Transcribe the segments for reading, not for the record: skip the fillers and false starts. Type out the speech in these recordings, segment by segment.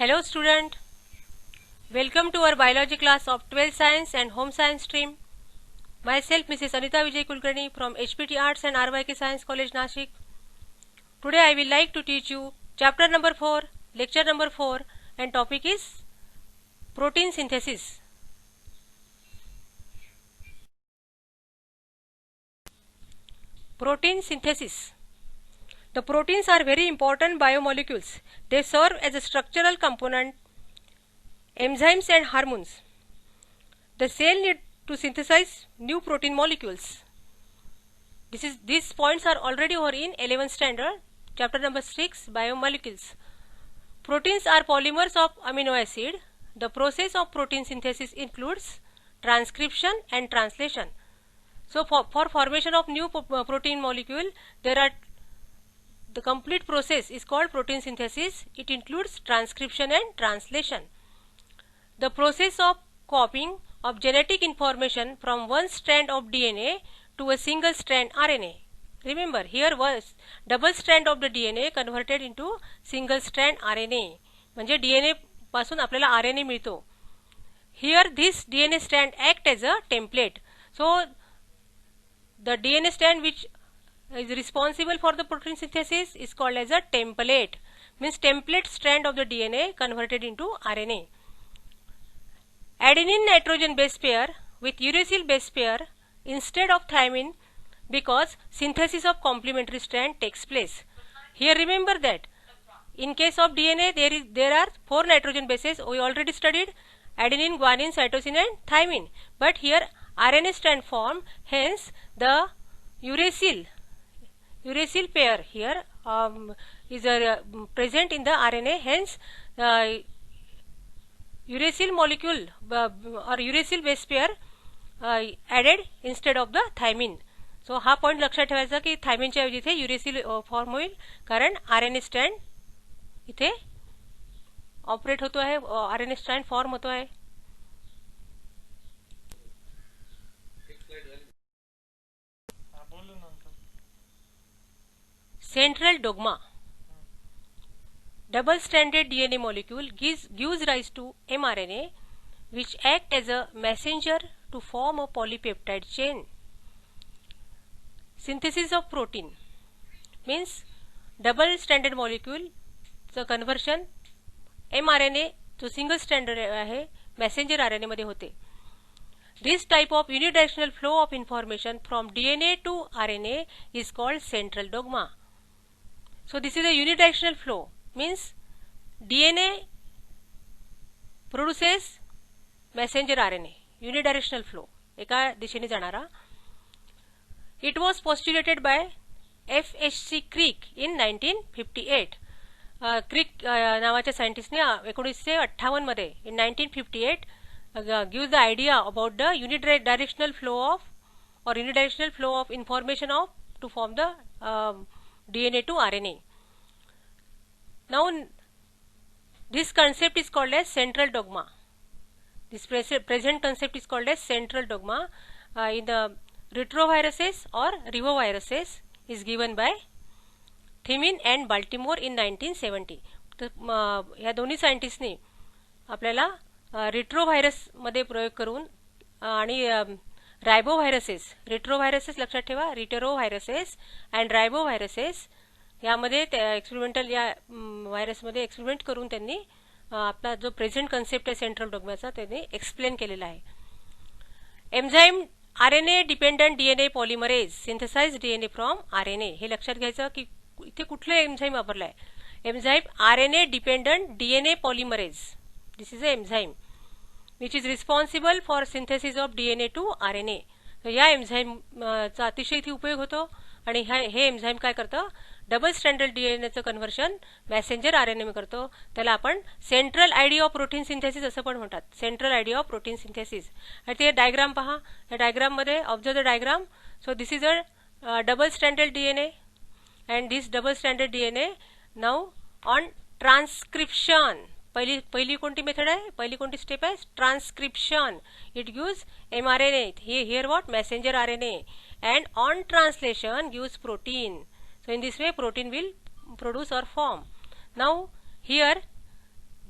Hello student, welcome to our biology class of 12th science and home science stream. Myself Mrs. Anita Vijay Kulkarni from HPT Arts and RYK Science College Nashik. Today I will like to teach you chapter number 4, lecture number 4, and topic is protein synthesis. Protein synthesis. The proteins are very important biomolecules. They serve as a structural component, enzymes and hormones. The cell need to synthesize new protein molecules. These points are already over in 11th standard, chapter number 6, biomolecules. Proteins are polymers of amino acid. The process of protein synthesis includes transcription and translation. So for formation of new protein molecule, the complete process is called protein synthesis. It includes transcription and translation. The process of copying of genetic information from one strand of DNA to a single strand RNA. Remember, here was double strand of the DNA converted into single strand RNA. म्हणजे DNA पासून आपल्याला RNA मिळतो. Here this DNA strand act as a template. So the DNA strand which is responsible for the protein synthesis is called as a template. Means template strand of the DNA converted into RNA. Adenine nitrogen base pair with uracil base pair instead of thymine because synthesis of complementary strand takes place. Here remember that in case of DNA there are 4 nitrogen bases. We already studied adenine, guanine, cytosine and thymine. But here RNA strand form, hence the uracil pair here is present in the RNA, hence uracil molecule or uracil base pair added instead of the thymine. So हा point लक्षात ठेवायचा की थायमिनच्या ऐवजी इथे युरेसिल form होईल कारण RNA strand इथे operate होतो आहे, आरएनए स्ट्रँड फॉर्म होतो आहे. Central dogma. Double-stranded DNA molecule gives rise to mRNA, which act as a messenger to form a polypeptide chain. Synthesis of protein means double-stranded molecule चं conversion mRNA जो single stranded आहे messenger RNA मध्ये होते. This type of unidirectional flow of information from DNA to RNA is called central dogma. So this is a unidirectional flow, means DNA produces messenger RNA, unidirectional flow, एका दिशेने जाणारा. It was postulated by F.H.C. Crick in 1958. Crick नावाच्या सायंटिस्टने 1958 मध्ये in 1958 gives the idea about the unidirectional flow of information to form the DNA to RNA. Now this concept is called as central dogma. This present concept is called as central dogma. In the retroviruses or revoviruses is given by Thimin and Baltimore in 1970. या दोन्ही सायंटिस्टनी आपल्याला रिट्रोव्हायरस मध्ये प्रयोग करून आणि रायबोव्हायरसेस, रिट्रोव्हायरसेस लक्षात ठेवा, रिटेरोव्हायरसेस and रायबोव्हायरसेस यामध्ये एक्सपेरिमेंटल या व्हायरसमध्ये एक्सपेरिमेंट करून त्यांनी आपला जो प्रेझेंट कन्सेप्ट आहे सेंट्रल डॉग्माचा त्यांनी एक्सप्लेन केलेला आहे. Enzyme RNA dependent DNA polymerase synthesize DNA from RNA. हे लक्षात घ्यायचं की इथे कुठलं एन्झाईम वापरलाय. Enzyme RNA dependent DNA polymerase. This is a enzyme which is responsible for synthesis of DNA to RNA. या एन्झाईमचा अतिशय इथे उपयोग होतो आणि हे एन्झाईम काय करतं, डबल स्ट्रँडेड डीएनएचं कन्व्हर्शन मेसेंजर आरएनए मध्ये करतो. त्याला आपण central idea of protein synthesis असं पण म्हणतात. Central idea of protein synthesis. आणि ते डायग्राम पहा. या डायग्राम मध्ये observe the diagram. So this is a double stranded DNA and this double stranded DNA now on transcription. पहिली कोणती मेथड आहे, पहिली कोणती स्टेप आहे, transcription. It gives mRNA. Here what? Messenger RNA. And on translation gives protein. So in this way protein will produce or form. Now here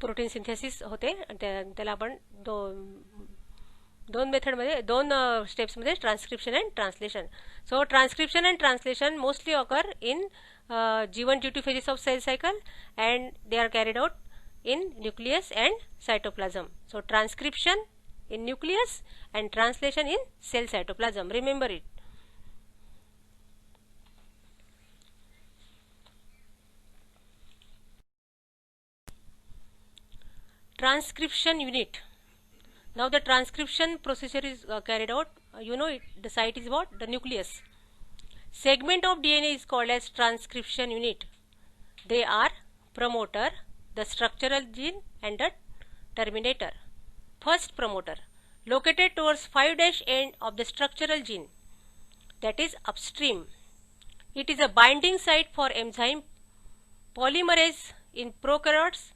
protein synthesis होते. त्याला आपण दोन मेथडमध्ये, दोन स्टेप्समध्ये, transcription and translation. So transcription and translation mostly occur in G1 G2 phases of cell cycle, and they are carried out in nucleus and cytoplasm. So transcription in nucleus and translation in cell cytoplasm. Remember it. Transcription unit. Now the transcription procedure is carried out. The site is what? The nucleus. Segment of DNA is called as transcription unit. They are promoter, the structural gene, and the terminator. First, promoter, located towards 5' end of the structural gene, that is upstream. It is a binding site for enzyme polymerase in prokaryotes.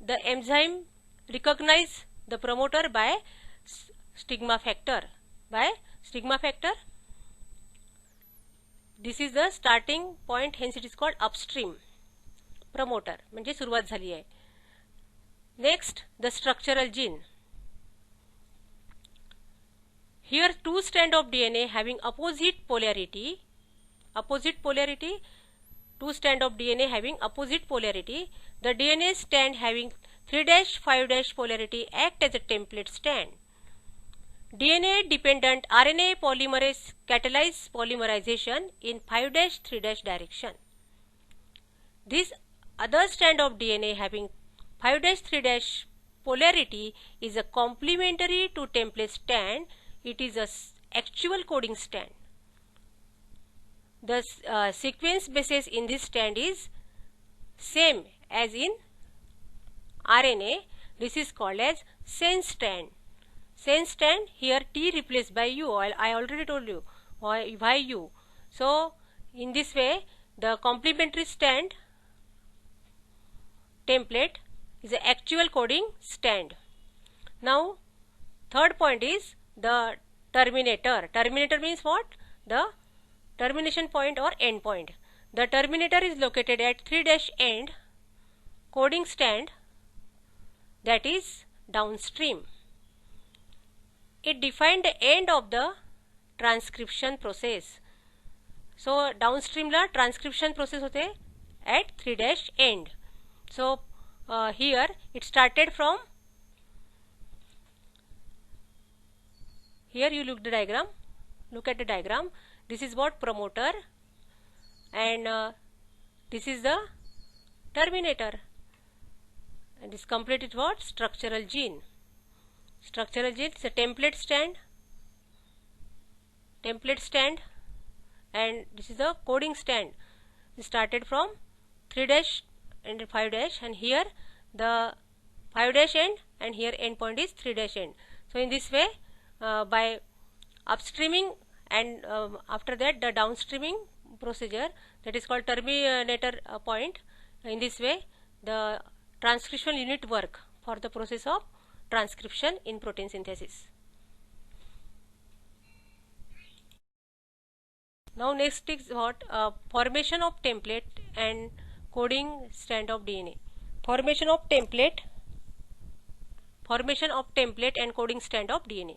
The enzyme recognize the promoter by stigma factor. This is the starting point, hence it is called upstream. Promoter म्हणजे सुरुवात झाली आहे. Next, the structural gene. Here two strands of DNA having opposite polarity, two strands of DNA having opposite polarity. The DNA strand having 3' 5' polarity act as a template strand. DNA dependent RNA polymerase catalyze polymerization in 5' 3' direction. This other strand of DNA having 5' 3' polarity is a complementary to template strand. It is a actual coding strand. The sequence basis in this strand is same as in RNA. This is called as sense strand. Sense strand, here T replaced by U. I already told you why U. So in this way the complementary strand template is an actual coding strand. Now third point is the terminator. Terminator means what? The termination point or end point. The terminator is located at 3' end coding strand, that is downstream. It defined the end of the transcription process. So downstream la transcription process hote at 3' end. So here it started from, here you look at the diagram. This is what? Promoter, and this is the terminator, and this completed what? Structural gene. Structural gene is a template strand, and this is the coding strand. It started from 3' and 5', and here the 5' end, and here end point is 3' end. So in this way, by upstreaming and after that the downstreaming procedure, that is called terminator point. In this way the transcription unit work for the process of transcription in protein synthesis. Now next is what? Formation of template and coding strand of DNA. Formation of template and coding strand of DNA.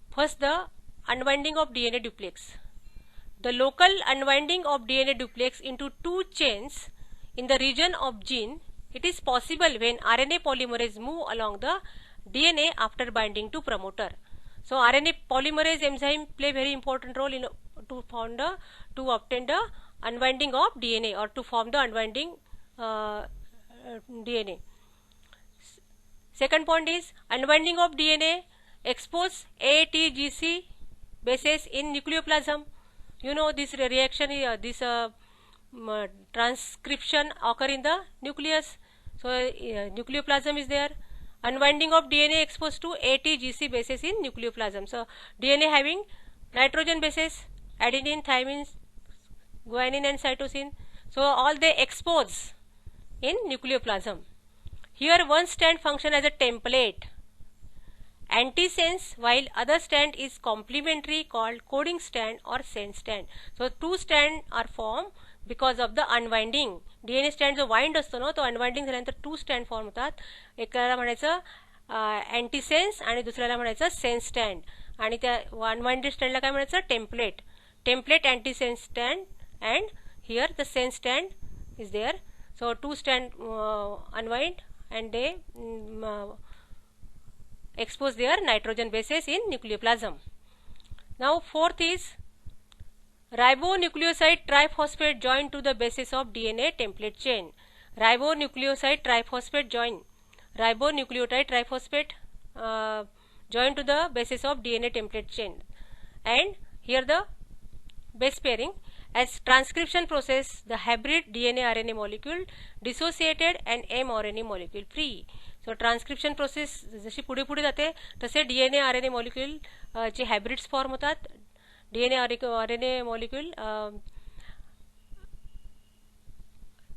First, the unwinding of DNA duplex. The local unwinding of DNA duplex into two chains in the region of gene, it is possible when RNA polymerase move along the DNA after binding to promoter. So RNA polymerase enzyme play very important role in to obtain the unwinding of DNA, or to form the unwinding DNA. Second point is unwinding of DNA expose ATGC bases in nucleoplasm. You know this reaction, transcription occur in the nucleus. So nucleoplasm is there. Unwinding of DNA exposed to ATGC bases in nucleoplasm. So DNA having nitrogen bases, adenine, thymine, guanine and cytosine. So all they expose in nucleoplasm. Here one strand function as a template, antisense, while other strand is complementary called coding strand or sense strand. So two strands are formed because of the unwinding DNA stand जो wind असतो ना तो unwinding झाल्यानंतर 2 stand form होतात. एकाला म्हणायचं अँटीसेन्स आणि दुसऱ्याला म्हणायचं सेन्स स्टँड. आणि त्या अनवाइंडेड स्टँडला काय म्हणायचं template antisense stand and here the sense stand is there. So 2 stand unwind and they expose their nitrogen bases in nucleoplasm. Now fourth is ribonucleoside triphosphate join to the bases of DNA template chain. Ribonucleoside triphosphate join. Ribonucleotide triphosphate join to the bases of DNA template chain. And here the base pairing. As transcription process, the hybrid DNA RNA molecule dissociated and mRNA molecule free. So transcription process जशी पुढे पुढे जाते तसे DNA RNA molecule चे hybrids form होतात. DNA RNA molecule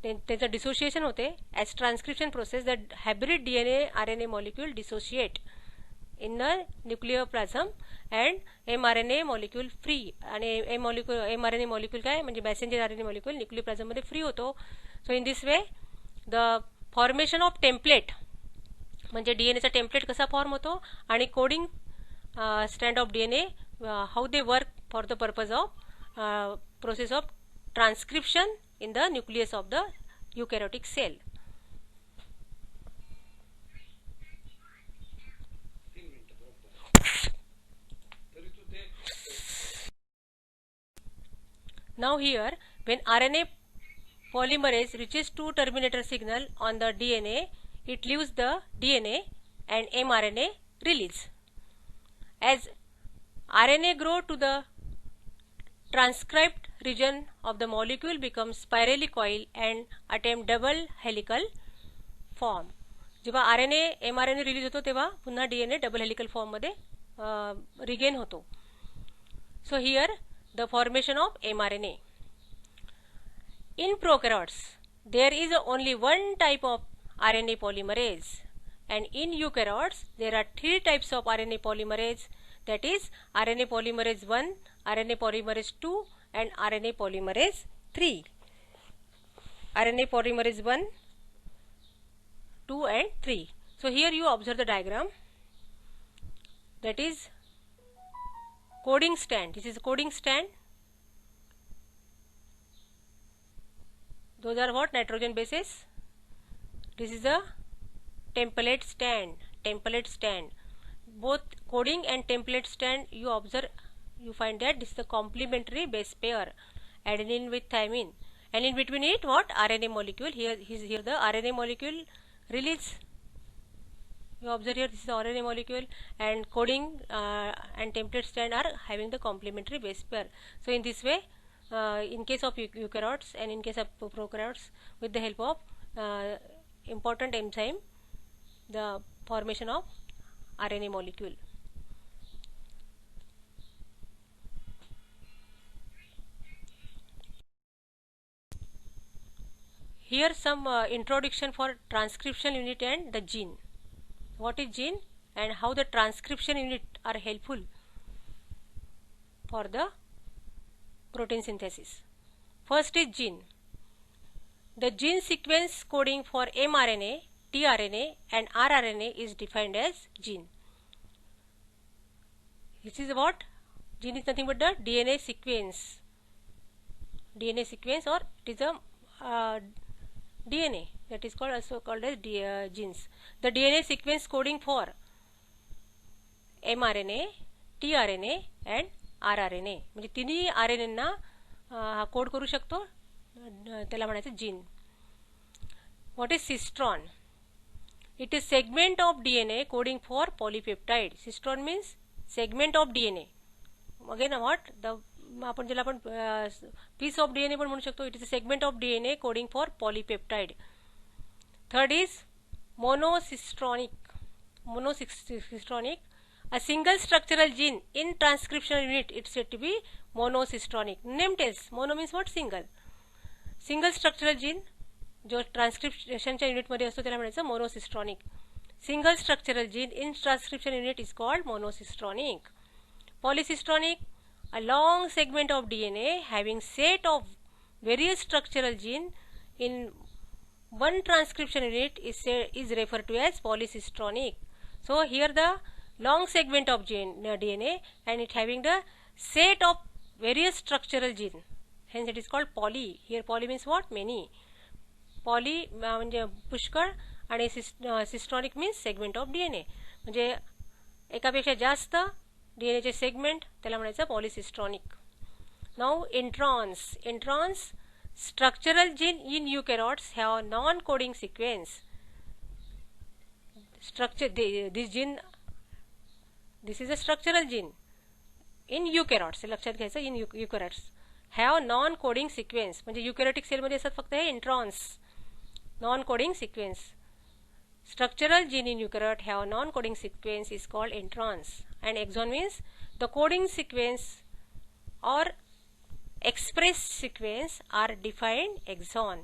त्यांचं dissociation होते. As transcription process, the hybrid DNA RNA molecule dissociate in the nucleoplasm and mRNA molecule free. आणि mRNA molecule काय म्हणजे messenger RNA molecule nucleoplasm मध्ये free होतो. So in this way the formation of template म्हणजे DNA चा template कसा form होतो आणि coding stand of DNA how they work for the purpose of process of transcription in the nucleus of the eukaryotic cell. Now here, when RNA polymerase reaches to terminator signal on the DNA, it leaves the DNA and mRNA release. As RNA grow to the transcribed region of the molecule becomes spirally coiled and attempt double helical form. जेव्हा RNA mRNA release होतो तेव्हा पुन्हा DNA double helical form मध्ये regain होतो. So here the formation of mRNA. In prokaryotes, there is only one type of RNA polymerase, and in eukaryotes, there are 3 types of RNA polymerase, that is RNA polymerase 1, RNA polymerase 2, and RNA polymerase 3. RNA polymerase 1, 2, and 3. So here you observe the diagram. That is coding stand. This is coding stand. Those are what? Nitrogen bases. This is a template stand. Both coding and template stand you observe, you find that this is the complementary base pair, adenine with thymine, and in between it what? RNA molecule. Here the RNA molecule release. You observe here this is the RNA molecule, and coding and template stand are having the complementary base pair. So in this way, in case of eukaryotes and in case of prokaryotes, with the help of important enzyme, the formation of RNA molecule. Here some introduction for transcription unit and the gene. What is gene and how the transcription unit are helpful for the protein synthesis. First is gene. The gene sequence coding for mRNA, tRNA and rRNA is defined as gene. This is what? Gene is nothing but the DNA sequence. DNA sequence, or it is a DNA that is also called as genes. The DNA sequence coding for mRNA, tRNA and rRNA म्हणजे तिन्ही RNA ना code करू शकतो, त्याला म्हणायचं gene. What is cistron? It is segment of DNA coding for polypeptide. Cistron means segment of DNA. Again what? The आपण ज्याला आपण piece of DNA पण म्हणू शकतो. It is a segment of DNA coding for polypeptide. Third is monocistronic. A single structural gene in transcription unit, it's said to be monocistronic. Name tells. Mono means what? Single. Single structural gene जो ट्रान्सक्रिप्शनच्या युनिटमध्ये असतो त्याला म्हणायचं monocistronic. Single structural gene in transcription unit is called monocistronic. Polycistronic, a long segment of DNA having set of various structural gene in one transcription unit is referred to as polycistronic. So here the long segment of DNA and it having the set of various structural genes, hence it is called poly. Here poly means what? Many. Poly म्हणजे पुष्कळ आणि सिस्ट्रॉनिक means segment of DNA, म्हणजे एकापेक्षा जास्त DNA चे segment, त्याला म्हणायचं polycistronic. Now introns structural gene in eukaryotes have non-coding sequence. This is a structural gene in eukaryotes. लक्षात घ्यायचं, in eukaryotes have non-coding sequence, म्हणजे eukaryotic cell मध्ये असतात फक्त हे introns non-coding sequence. Structural gene in eukaryote have non-coding sequence is called introns, and exon means the coding sequence or express sequence are defined exon.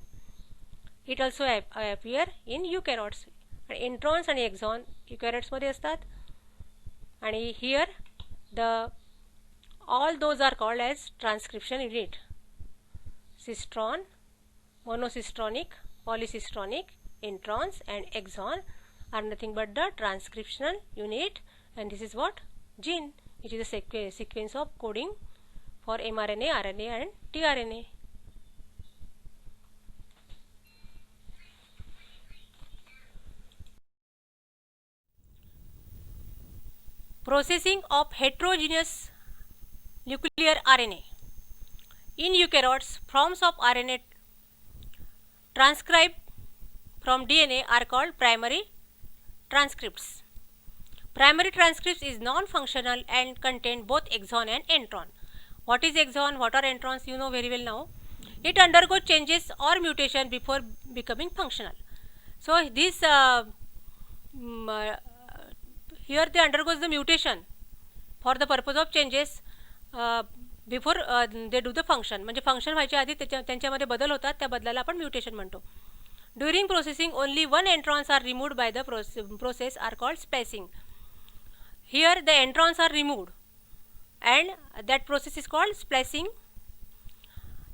It also appear in eukaryotes. Introns and exon eukaryotes मध्ये असतात, आणि here the all those are called as transcription unit. Cistron, monocistronic, polycistronic, introns and exon are nothing but the transcriptional unit, and this is what? Gene. It is a sequence of coding for mRNA, RNA and tRNA. Processing of heterogeneous nuclear RNA. In eukaryotes, forms of RNA transcribed from DNA are called primary transcripts. Primary transcripts is non-functional and contain both exon and intron. What is exon? What are introns? You know very well now. It undergoes changes or mutation before becoming functional. So this here they undergoes the mutation for the purpose of changes before they do the function. म्हणजे function व्हायच्या आधी त्यांच्यामध्ये बदल होतात, त्या बदलाला आपण mutation म्हणतो. During processing, only one introns are removed by the process are called splicing. Here the introns are removed, and that process is called splicing.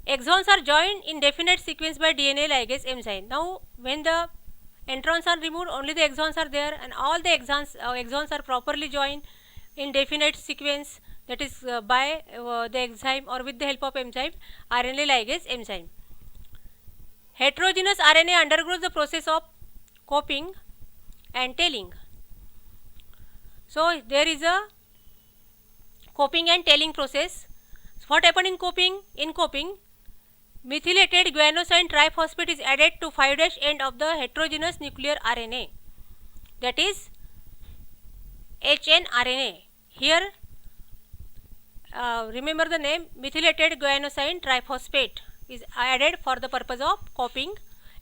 Exons are joined in definite sequence by DNA ligase enzyme. Now when the introns are removed, only the exons are there, and all the exons are properly joined in definite sequence, that is by the enzyme or with the help of enzyme, RNA ligase enzyme. Heterogeneous RNA undergoes the process of copying and tailing. So there is a copying and tailing process. What happened in copying? In copying, methylated guanosine triphosphate is added to 5' end of the heterogeneous nuclear RNA, that is hnRNA. Here remember the name, methylated guanosine triphosphate is added for the purpose of copying,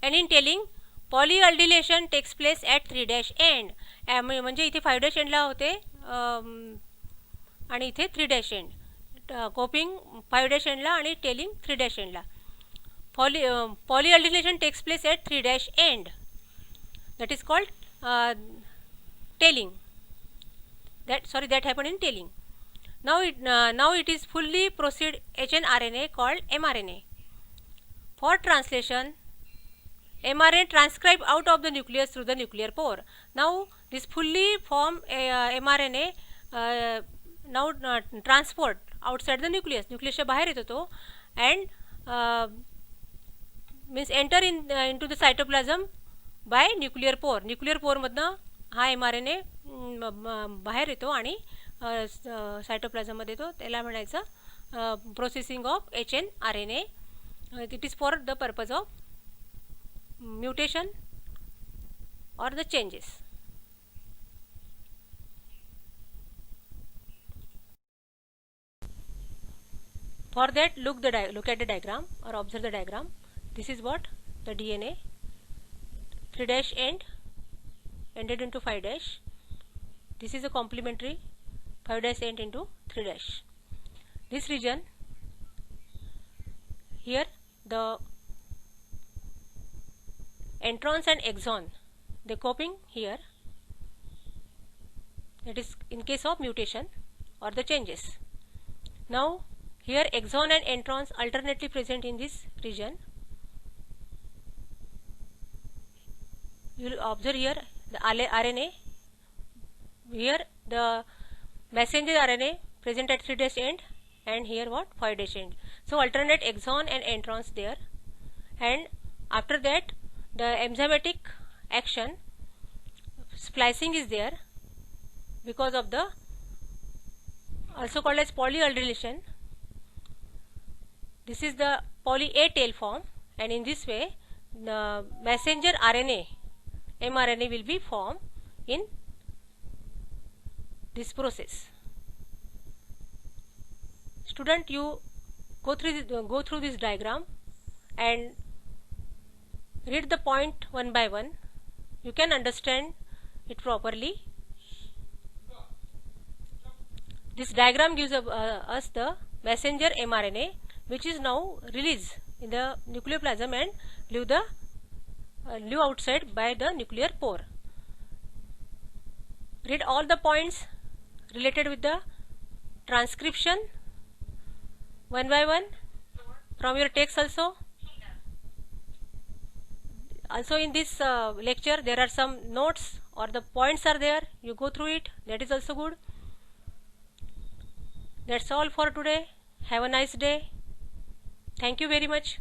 and in tailing polyaldylation takes place at 3' end. म्हणजे इथे 5' एंडला होते आणि इथे 3' and. कॉपिंग 5' एंडला आणि telling 3' एंडला. Polyaldylation takes place at 3' end. That is called tailing. That happened in tailing. Now it is fully processed hnRNA called mRNA. For translation, mRNA transcribed out of the nucleus through the nuclear pore. Now this fully formed mRNA now transport outside the nucleus. Nucleus बाहेर येतो तो, and means enter into the cytoplasm by nuclear pore. Nuclear pore मधनं हा mRNA बाहेर येतो आणि cytoplasm मध्ये येतो. त्याला म्हणायचं processing of hnRNA. It is for the purpose of mutation or the changes. For that, look at the diagram or observe the diagram. This is what the DNA 3' end ended into 5'. This is a complementary 5' end into 3'. This region here, the introns and exon, they copying here, that is in case of mutation or the changes. Now here exon and introns alternately present in this region. you will observe here the RNA. Here the messenger RNA present at 3' end, and here what 5' end. So alternate exon and introns there, and after that the enzymatic action splicing is there because of the also called as polyalderation. This is the poly A tail form, and in this way the messenger RNA mRNA will be formed in this process. Student, you go through this diagram and read the point one by one. You can understand it properly. This diagram gives us the messenger mRNA, which is now released in the nucleoplasm and leave outside by the nuclear pore. Read all the points related with the transcription one by one from your text also. Also in this lecture there are some notes or the points are there. You go through it. That is also good. That's all for today. Have a nice day. Thank you very much.